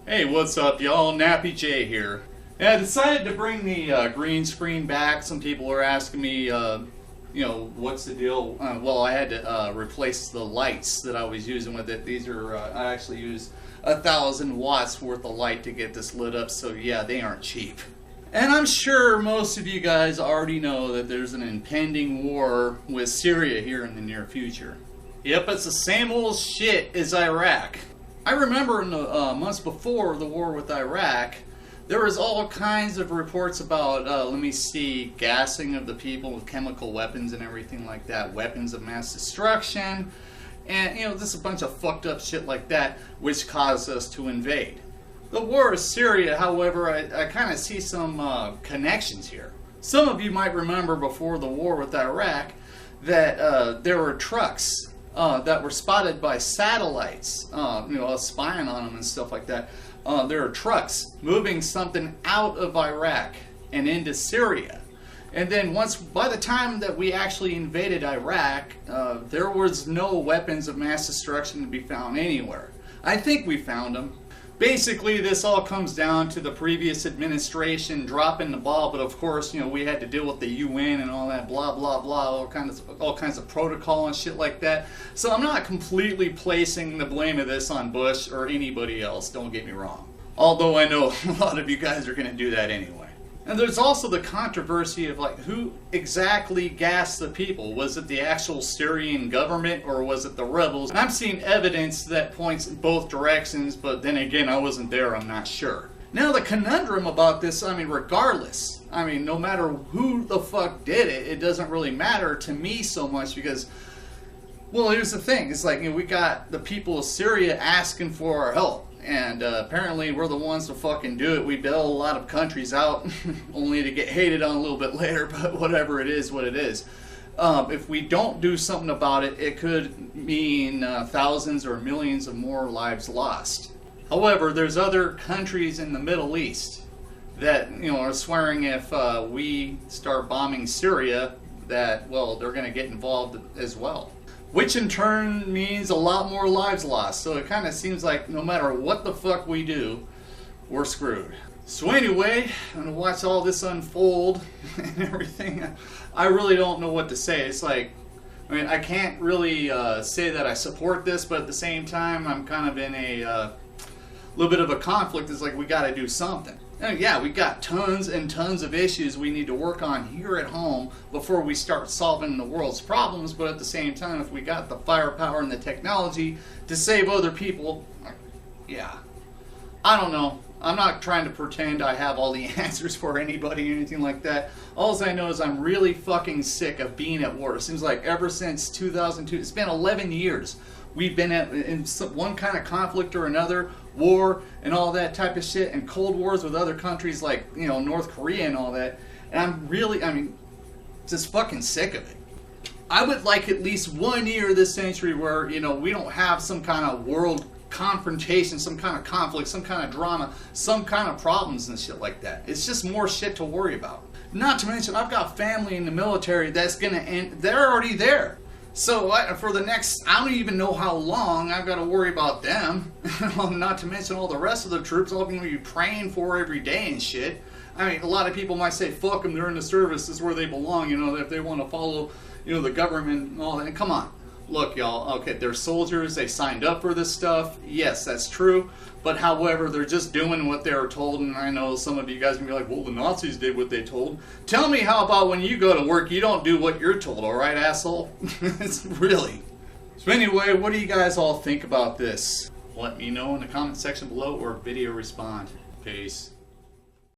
Hey, what's up, y'all? Nappy J here. Yeah, I decided to bring the green screen back. Some people were asking me, what's the deal? Well, I had to replace the lights that I was using with it. These are, I actually used 1,000 watts worth of light to get this lit up, so yeah, they aren't cheap. And I'm sure most of you guys already know that there's an impending war with Syria here in the near future. Yep, it's the same old shit as Iraq. I remember in the months before the war with Iraq, there was all kinds of reports about, gassing of the people with chemical weapons and everything like that, weapons of mass destruction, and, just a bunch of fucked up shit like that, which caused us to invade. The war with Syria, however, I kind of see some connections here. Some of you might remember before the war with Iraq that there were trucks that were spotted by satellites, spying on them and stuff like that. There are trucks moving something out of Iraq and into Syria. And then by the time that we actually invaded Iraq, there was no weapons of mass destruction to be found anywhere. I think we found them. Basically, this all comes down to the previous administration dropping the ball, but of course, we had to deal with the UN and all that blah blah blah, all kinds of protocol and shit like that. So I'm not completely placing the blame of this on Bush or anybody else, don't get me wrong. Although I know a lot of you guys are going to do that anyway. And there's also the controversy of who exactly gassed the people. Was it the actual Syrian government or was it the rebels? And I'm seeing evidence that points in both directions, but then again, I wasn't there, I'm not sure. Now the conundrum about this, regardless, no matter who the fuck did it, it doesn't really matter to me so much because, well, here's the thing. It's we got the people of Syria asking for our help. And apparently we're the ones to fucking do it. We bail a lot of countries out only to get hated on a little bit later, but whatever, it is what it is. If we don't do something about it, it could mean thousands or millions of more lives lost. However, there's other countries in the Middle East that are swearing if we start bombing Syria that, well, they're going to get involved as well. Which in turn means a lot more lives lost. So it kind of seems like no matter what the fuck we do, we're screwed. So anyway, I'm going to watch all this unfold and everything. I really don't know what to say. It's I can't really say that I support this, but at the same time, I'm kind of in a little bit of a conflict. It's we got to do something. And yeah, we got tons and tons of issues we need to work on here at home before we start solving the world's problems, but at the same time, if we got the firepower and the technology to save other people, yeah. I don't know. I'm not trying to pretend I have all the answers for anybody or anything like that. All I know is I'm really fucking sick of being at war. It seems like ever since 2002, it's been 11 years. We've been in one kind of conflict or another, war and all that type of shit, and cold wars with other countries like, North Korea and all that. And I'm really, just fucking sick of it. I would like at least 1 year this century where, we don't have some kind of world confrontation, some kind of conflict, some kind of drama, some kind of problems and shit like that. It's just more shit to worry about. Not to mention, I've got family in the military that's gonna end, they're already there. So for the next, I don't even know how long, I've got to worry about them. Not to mention all the rest of the troops I'm going to be praying for every day and shit. A lot of people might say, fuck them, they're in the service, this is where they belong, if they want to follow, the government and all that. Come on. Look, y'all, okay, they're soldiers, they signed up for this stuff. Yes, that's true. But however, they're just doing what they were told, and I know some of you guys can be like, well, the Nazis did what they told. Tell me how about when you go to work, you don't do what you're told, alright, asshole? It's really. So anyway, what do you guys all think about this? Let me know in the comment section below or video respond. Peace.